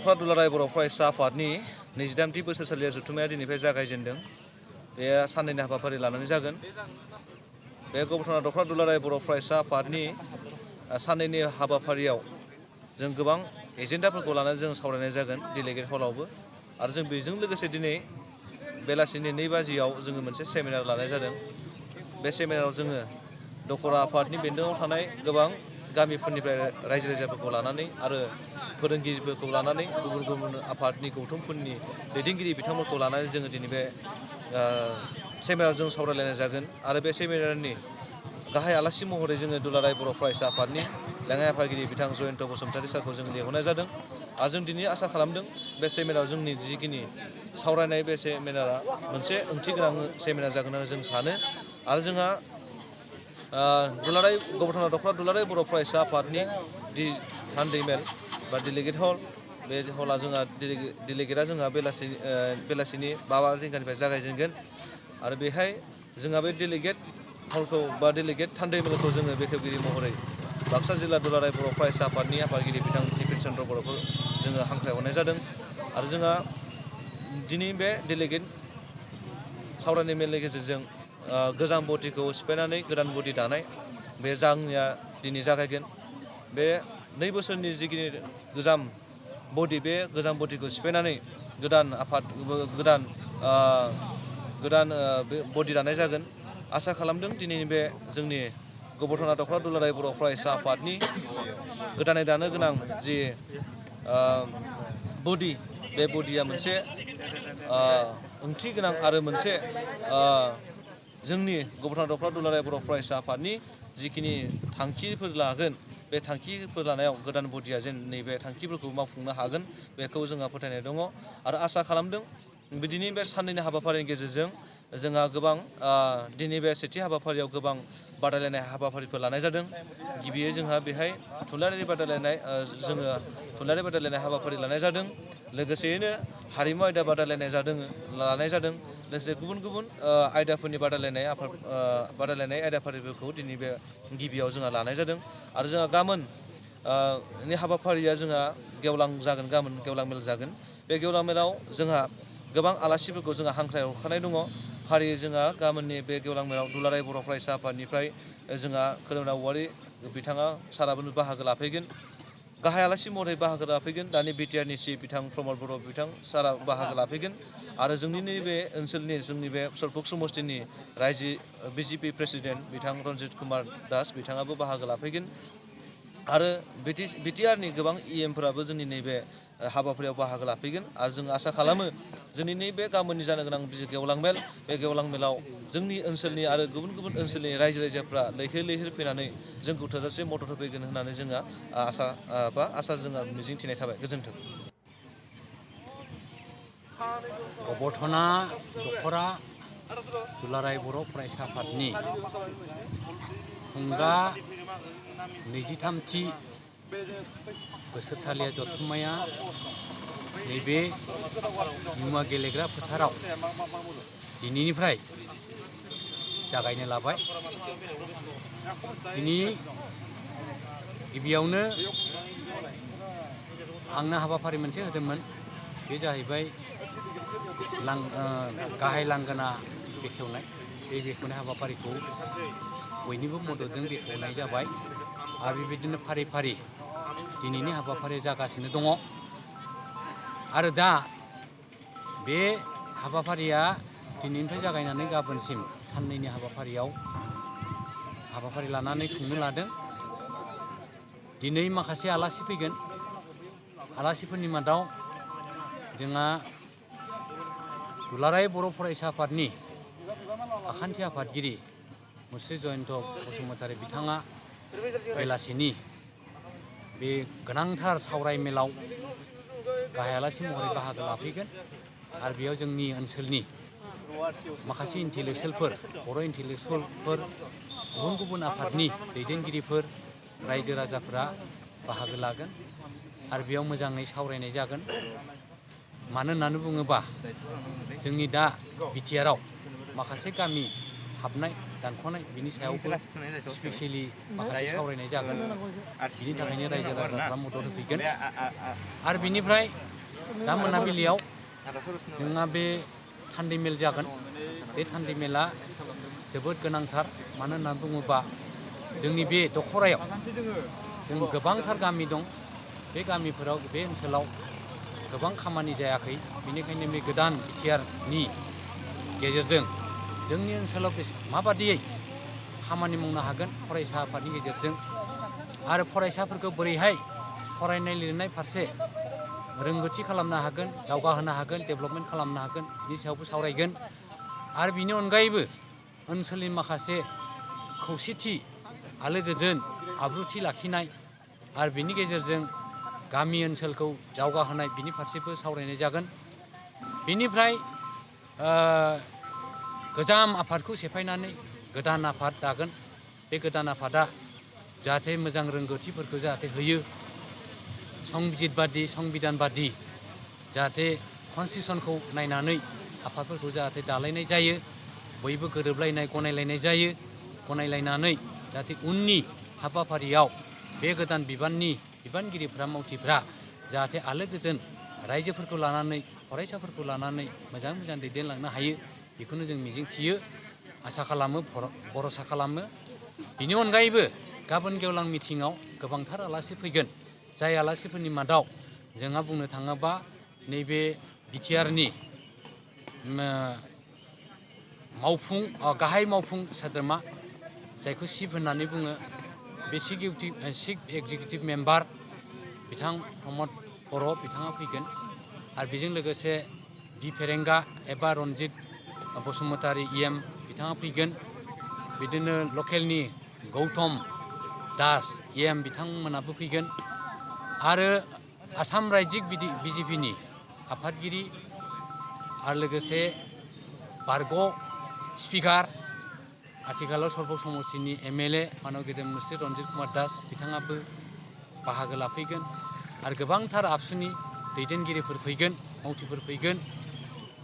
दख'रा दुलाराय बर' फरायसा आफादनि 23थि बोसोरसालिया जथुम्माया दिनैनिफ्राय जागायजेनदों। बे साननैनि हाबाफारि लानानै जागोन। बे गबथना दख'रा दुलाराय बर' फरायसा आफादनि साननैनि हाबाफारियाव जों गोबां एजेन्डाफोरखौ लानानै जों सावरायनाय जागोन डेलिगेट हलावबो। आरो जों बेजों लोगोसे दिनै बेलासिनि 2 बाजियाव जोङो मोनसे सेमिनार लानाय जादों। बे सेमिनाराव जोङो दख'रा आफादनि बेन्दोङाव थानाय गोबां गामिफोरनिफ्राय रायजो राजाफोरखौ लानानै आरो फोरोंगिरिफोरखौ लानानै गुबुन गुबुन आफादनि गौथुमफोरनि दैदेनगिरि बिथांमोनखौ लानानै जोङो दिनै बे सेमिनाराव जों सावरायलायनाय जागोन। आरो बे सेमिनारनि गाहाय आलासि महरै जोङो दुलाराय बर' फरायसा आफादनि लेङाइ आफादगिरि बिथां जयन्त बसुमतारी सारखौ जों लिंहरनाय जादों। आरो जों दिनै आसा खालामदों बे सेमिनाराव जोंनि जिखिनि सावरायनाय बे सेमिनारा मोनसे ओंथि गोनां सेमिनार जागोन होनना जों सानो। आरो जोंहा गबथना दख'रा दुलाराय बर' फरायसा आफादनि थान्दै मेल बा डेलिगेट हल, बे हला जोंहा डेलिगेटआ जोंहा बेलासिनि 5 रिंगानिफ्राय जागायजेनगोन। आरो बेहाय जोंहा बे डेलिगेट हलखौ बा डेलिगेट थान्दै मेलखौ जोङो बेखेवगिरि महरै बाक्सा जिल्ला दुलाराय बर' फरायसा आफादनि आफादगिरि बिथां निपिन चन्द्र बर'खौ जोङो हांख्रायहरनाय जादों। आरो जोंहा दिनै बे डेलिगेट सावरायनाय मेलनि गेजेरजों गोजाम बडिखौ सिफायनानै गोदान बडि दानाय बे जोंनिया दिनै जागायगोन। बे 2 बोसोरनि जिखिनि गोजाम बडि, बे गोजाम बडिखौ सिफायनानै गोदान आफाद गोदान बडि दानाय जागोन। आसा खालामदों दिनैनि बे जोंनि गबथना दख'रा दुलाराय बर' फरायसा आफादनि गोदानै दानो गोनां जि बडि, बे बडिया मोनसे ओंथि गोनां आरो मोनसे जोंनि गबथना दख'रा दुलाराय बर' फरायसा आफादनि जिखिनि थांखिफोर लागोन, बे थांखिफोर लानायाव गोदान बडिया जेन नैबे थांखिफोरखौ मावफुंनो हागोन बेखौ जोंहा फोथायनाय दङ। आरो आसा खालामदों बिदिनो बे साननैनि हाबाफारिनि गेजेरजों जोंहा गोबां दिनै बे सेथि हाबाफारियाव गोबां बादायलायनाय हाबाफारिफोर लानाय जादों। गिबियै जोंहा बेहाय थुनलाइयारि बादायलायनाय हाबाफारि लानाय जादों। लोगोसेयैनो हारिमु आयदा बादायलायनाय लानाय जादों। लोगोसे गुबुन गुबुन आयदाफोरनि बादायलायनाय आयदाफारिफोरखौ दिनै बे गिबियाव जोंहा लानाय जादों। आरो जोंहा गाबोन हाबाफारिया जोंहा गेवलां जागोन, गाबोन गेवलां मेल जागोन। बे गेवलां मेलाव जोंहा गोबां आलासिफोरखौ जोंहा हांख्रायहरखानाय दङ। फारियै जोंहा गाबोननि बे गेवलां मेलाव दुलाराय बर' फरायसा आफादनिफ्राय जोंहा खोरोमदाव औवारि बिथाङा साराबो बाहागो लाफैगोन। गाहाय आलासि महरै बाहागो लाफैगोन दानि बिटिआरनि चिफ बिथां प्रमद बर' बिथां सारा बाहागो लाफैगोन। आरो जोंनि नैबे ओनसोलनि जोंनि बे सरफुक समस्तिनि रायजो बिजेपि प्रेसिडेन्ट बिथां रन्जित कुमार दास बिथाङाबो बाहागो लाफैगोन। आरो बिटिआरनि गोबां इएमफोराबो जोंनि नैबे हाबाफारियाव बाहागो लाफैगोन। आरो जों आसा खालामो जोंनि नैबे गाबोननि जानो गोनां गेवलां मेल, बे गेवलां मेलाव जोंनि ओनसोलनि आरो गुबुन गुबुन ओनसोलनि रायजो राजाफ्रा लैहोर लैहोर फैनानै जोंखौ थोजासे मदद होफैगोन होननानै जोंहा आसा जोंहा मिजिंथिनाय थाबाय। गोजोन्थों। गबथना दख'रा दुलाराय बर' फरायसा आफादनि खुंगा 23थि बोसोरसालिया जथुम्माया नैबे युमा गेलेग्रा फोथाराव दिनैनिफ्राय जागायनो लाबाय। दिनै गिबियावनो आंनो हाबाफारि मोनसे होदोंमोन। बे जाहैबाय गाहाय लांगोना बेखेवनाय। बे बेखेवनाय हाबाफारिखौ बयनिबो मददजों बेखेवनाय जाबाय। आरो बेबायदिनो फारि फारि दिनैनि हाबाफारिया जागासिनो दङ। आरो दा बे हाबाफारिया दिनैनिफ्राय जागायनानै गाबोनसिम साननैनि हाबाफारि लानानै खुंनो लादों। दिनै माखासे आलासि फैगोन। आलासिफोरनि मादाव जोंहा दुलाराय बर' फरायसा आफादनि आखान्थि आफादगिरि मुस्रि जयन्त बसुमतारी बिथाङा बेलासिनि बे गोनांथार सावराय मेलाव गाहाय आलासि महरै बाहागो लाफैगोन। आरो बेयाव जोंनि ओनसोलनि माखासे इन्टेलेक्सुयेलफोर, बर' इन्टेलेक्सुयेलफोर, गुबुन गुबुन आफादनि दैदेनगिरिफोर, रायजो राजाफोरा बाहागो लागोन। आरो बेयाव मोजाङै सावरायनाय जागोन। मानो होननानै बुङोबा जोंनि दा बिटिआरआव माखासे गामि हाबनाय दानख'नाय बिनि सायावबो स्पेसियेलि माखासे सावरायनाय जागोन। बिनि थाखायनो रायजो राजाफ्रा मदद होफैगोन। आरो बिनिफ्राय दा मोनाबिलियाव जोंहा बे थान्दै मेल जागोन। बे थान्दै मेला जोबोद गोनांथार, मानो होननानै बुङोबा जोंनि बे दख'रायाव जों गोबांथार गामि दं। बे गामिफोराव, बे ओनसोलाव गोबां खामानि जायाखै। बेनिखायनो बे गोदान बिटिआरनि गेजेरजों जोंनि ओनसोलाव माबादियै खामानि मावनो हागोन फरायसा आफादनि गेजेरजों, आरो फरायसाफोरखौ बोरैहाय फरायनाय लिरनाय फारसे रोंगौथि खालामनो हागोन, दावगाहोनो हागोन, डेभेलपमेन्ट खालामनो हागोन, बिनि सायावबो सावरायगोन। आरो बिनि अनगायैबो ओनसोलनि माखासे खौसेथि, आलो गोजोन, आब्रुथि लाखिनाय आरो बिनि गेजेरजों गामि ओनसोलखौ जौगाहोनाय, बिनि फारसेबो सावरायनाय जागोन। बेनिफ्राय गोजाम आफादखौ सेफायनानै गोदान आफाद दागोन। बे गोदान आफादा जाहाथे मोजां रोंगौथिफोरखौ जाहाथे होयो, संबिधान बादि जाहाथे कनस्टिटिउसनखौ नायनानै आफादफोरखौ जाहाथे दालायनाय जायो, बयबो गोरोबलायनाय, गनायलायनाय जायो। गनायलायनानै जाहाथे उननि हाबाफारियाव बे गोदान बिबानगिरिफ्रा, मावथिफ्रा जाहाथे आलो गोजोन रायजोफोरखौ लानानै, फरायसाफोरखौ लानानै मोजां दैदेनलांनो हायो, बेखौनो जों मिजिंथियो, आसा खालामो, भरसा खालामो। बिनि अनगायैबो गाबोन गेवलां मिटिङाव गोबांथार आलासि फैगोन। जाय आलासिफोरनि मादाव जोंहा बुंनो थाङोबा नैबे बिटिआरनि गाहाय मावफुं सोद्रोमा, जायखौ चिफ होननानै बुङो, बे चिफ एक्जिकिउटिभ मेम्बार बिथां प्रमद बर' बिथाङा फैगोन। आरो बेजों लोगोसे बि फेरेंगा एबा रनजित बसुमतारी EM बिथाङा फैगोन। बिदिनो लकेलनि गौतम दास EM बिथांमोनाबो फैगोन। आरो आसाम रायजिक BJPनि आफादगिरि आरो लोगोसे बारग' स्पिकार, आथिखालाव सर्ब समष्टिनि MLA मानव गेदेर मुंस्रि रनजित कुमार दास बिथाङाबो बाहागो लाफैगोन। आरो गोबांथार आबसुनि दैदेनगिरिफोर फैगोन, मावथिफोर फैगोन।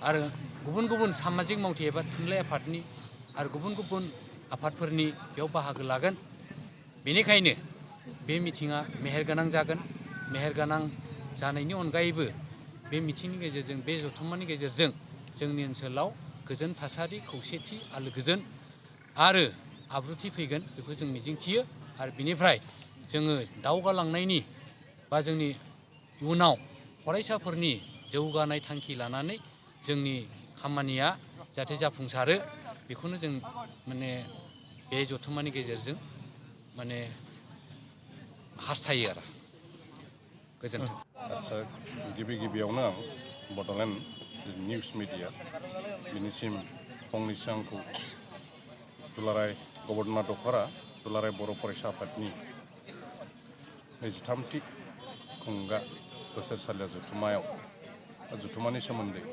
आरो गुबुन गुबुन सामाजिक मावथि एबा थुनलाइ आफादनि आरो गुबुन गुबुन आफादफोरनि बेयाव बाहागो लागोन। बेनिखायनो बे मिटिङा मेहेरगोनां जागोन। मेहेरगोनां जानायनि अनगायैबो बे मिटिंनि गेजेरजों, बे जथुम्मानि गेजेरजों जोंनि ओनसोलाव गोजोन थासारि, खौसेथि, आलो गोजोन आरो आब्रुथि फैगोन, बेखौ जों मिजिंथियो। आरो बिनिफ्राय जोङो दावगालांनायनि बा जोंनि इयुनाव फरायसाफोरनि जौगानाय थांखि लानानै जोंनि खामानिया जाहाथे जाफुंसारो, बेखौनो जों बे जथुम्मानि गेजेरजों हास्थायो आरो। गोजोन्थों। आदसा, गिबियावनो आं बड'लेण्ड निउस मिडिया बिनिसिम फंनैसो आंखौ दुलाराय गभर्नर दख'रा दुलाराय बर' फरायसा आफादनि 23थि खुंगा बोसोरसालिया जथुम्मानि सोमोन्दै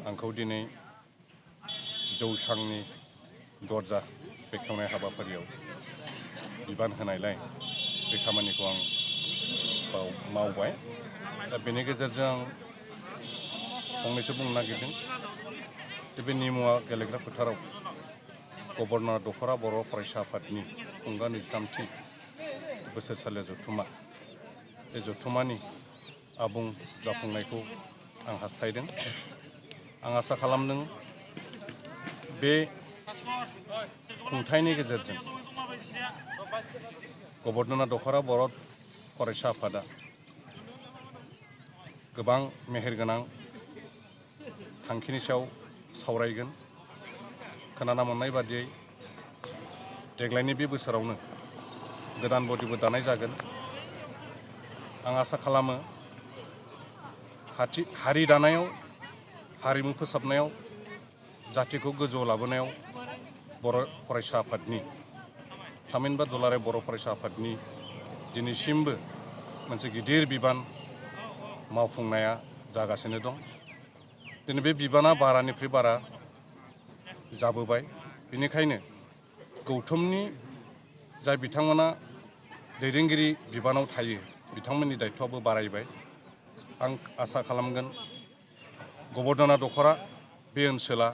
आंखौ दिनै जौस्रांनि दरजा बेखेवनाय हाबाफारियाव बिबान होनायलाय बे खामानिखौ आं मावबाय। दा बेनि गेजेरजों आं फंनैसो बुंनो नागिरदों। बे निमुवा गेलेग्रा फोथाराव गभर्नर दख'रा बर' फरायसा आफादनि खुंगा 23थि बोसोरसालिया जथुम्मा, बे जथुम्मानि आबुं जाफुंनायखौ आं हास्थायदों। आं आसा खालामदों बे खुंथायनि गेजेरजों गभर्नर दख'रा बर' फरायसा आफादा गोबां मेहेरगोनां थांखिनि सायाव सावरायगोन। खोनानो मोननाय बादियै देग्लायनि बे बोसोरावनो गोदान बडिबो दानाय जागोन। आं आसा खालामो हारि दानायाव, हारिमु फोसाबनायाव, जाथिखौ गोजौआव लाबोनायाव बर' फरायसा आफादनि, थामहिनबा दुलाराय बर' फरायसा आफादनि दिनैसिमबो मोनसे गिदिर बिबान मावफुंनाया जागासिनो दं। दिनै बे बिबाना बारानिफ्राय बारा जाबोबाय। बेनिखायनो गौथुमनि जाय बिथांमोना दैदेनगिरि बिबानाव थायो, बिथांमोननि दायथ'आबो बारायबाय। आं आसा खालामगोन गभर्नर दख'रा बे ओनसोला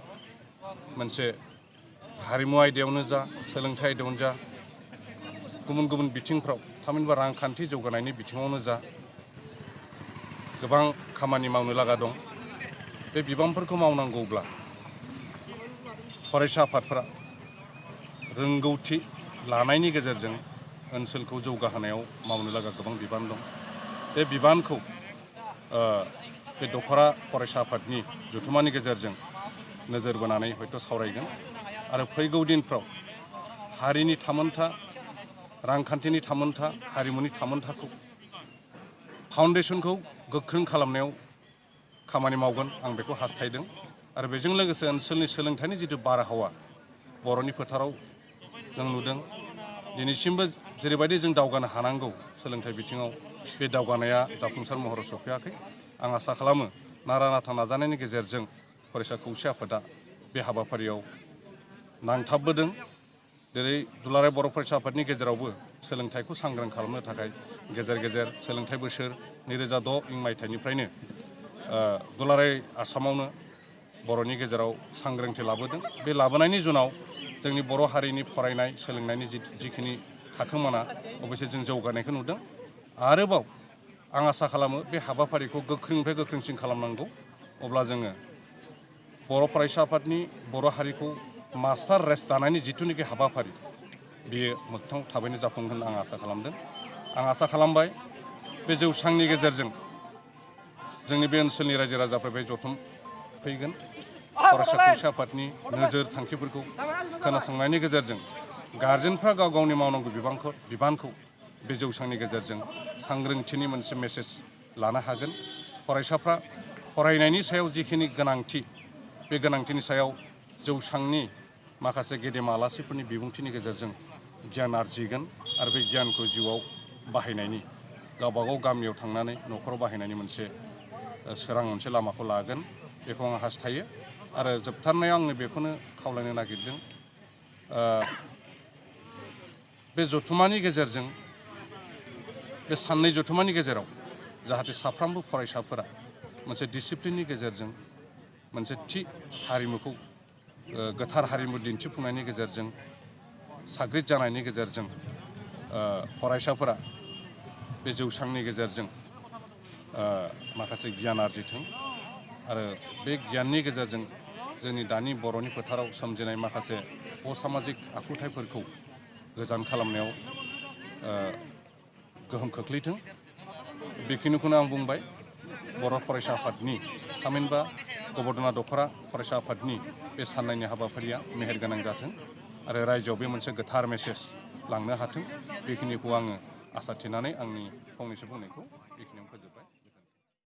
मोनसे हारिमु आयदायावनो जा, सोलोंथाइ आयदायावनो जा, गुबुन गुबुन बिथिंफ्राव, थामहिनबा रांखान्थि जौगानायनि बिथिङावनो जा, गोबां खामानि मावनो लागा दं। बे बिबानफोरखौ मावनांगौब्ला फरायसा आफादफोरा रोंगौथि लानायनि गेजेरजों ओनसोलखौ जौगाहोनायाव मावनो लागा गोबां बिबान दं। बे बिबानखौ बे दखरा फरायसा आफादनि जथुम्मानि गेजेरजों नोजोर बोनानै हयथ' सावरायगोन आरो फैगौ दिनफ्राव हारिनि थामोनथा, रांखान्थिनि थामोनथा, हारिमुनि थामोनथाखौ फाउन्डेसनखौ गोख्रों खालामनायाव खामानि मावगोन आं बेखौ हास्थायदों। आरो बेजों लोगोसे ओनसोलनि सोलोंथाइनि जिथु बारहावा बर'नि फोथाराव जों नुदों, दिनैसिमबो जेरैबायदि जों दावगानो हानांगौ सोलोंथाइ बिथिङाव, बे दावगानाया जाफुंसार महराव सफैयाखै। आं आसा खालामो नारा नाथा नाजानायनि गेजेरजों फरायसा खौसे आफादा बे हाबाफारियाव नांथाबबोदों। जेरै दुलाराय बर' फरायसा आफादनि गेजेरावबो सोलोंथाइखौ सांग्रां खालामनो थाखाय गेजेर गेजेर सोलोंथाइ बोसोर 2006 मायथाइनिफ्रायनो दुलाराय आसामावनो बर'नि गेजेराव सांग्रांथि लाबोदों। बे लाबोनायनि जुनाव जोंनि बर' हारिनि फरायनाय सोलोंनायनि जिखिनि थाखोमाना अबयसे जों जौगानायखौ नुदों। आरोबाव आं आसा खालामो बे हाबाफारिखौ गोख्रोंनिफ्राय गोख्रोंसिन खालामनांगौ। अब्ला जोङो बर' फरायसा आफादनि बर' हारिखौ मास्टार रेस दानायनि जिथुनिखि हाबाफारि, बेयो मोगथां थाबैनो जाफुंगोन आं आसा खालामदों। आं आसा खालामबाय बे जौसांनि गेजेरजों जोंनि बे ओनसोलनि रायजो राजाफोर बे जथुम फैगोन। फरायसा खौसे आफादनि नोजोर थांखिफोरखौ खोनासंनायनि गेजेरजों गारजेनफ्रा गाव गावनि मावनांगौ बिबानखौ बे जौसांनि गेजेरजों सांग्रांथिनि मोनसे मेसेज लानो हागोन। फरायसाफ्रा फरायनायनि सायाव जिखिनि गोनांथि, बे गोनांथिनि सायाव जौसांनि माखासे गेदेमा आलासिफोरनि बिबुंथिनि गेजेरजों गियान आरजिगोन आरो बे गियानखौ जिउआव बाहायनायनि, गावबागाव गामियाव थांनानै न'खराव बाहायनायनि मोनसे सोरां मोनसे लामाखौ लागोन, बेखौ आं हास्थायो। आरो जोबथारनायाव आङो बेखौनो खावलायनो नागिरदों, बे जथुम्मानि गेजेरजों, बे साननै जथुम्मानि गेजेराव जाहाथे साफ्रोमबो फरायसाफोरा मोनसे डिसिप्लिननि गेजेरजों मोनसे थि हारिमुखौ, गोथार हारिमु दिन्थिफुंनायनि गेजेरजों, साग्रिद जानायनि गेजेरजों फरायसाफोरा बे जौसांनि गेजेरजों माखासे गियान आरजिथों आरो बे गियाननि गेजेरजों जोंनि दानि बर'नि फोथाराव सोमजिनाय माखासे असामाजिक आखुथायफोरखौ गोजान खालामनायाव गोहोम खोख्लैथों। बेखिनिखौनो आं बुंबाय। बर' फरायसा आफादनि थामहिनबा गबर्धना दखरा फरायसा आफादनि बे साननैनि हाबाफारिया मेहेरगोनां जाथों आरो रायजोआव बे मोनसे गोथार मेसेज लांनो हाथों। बेखिनिखौ आङो आसा थिनानै आंनि फंनैसो बुंनायखौ बेखिनियावनो फोजोबबाय।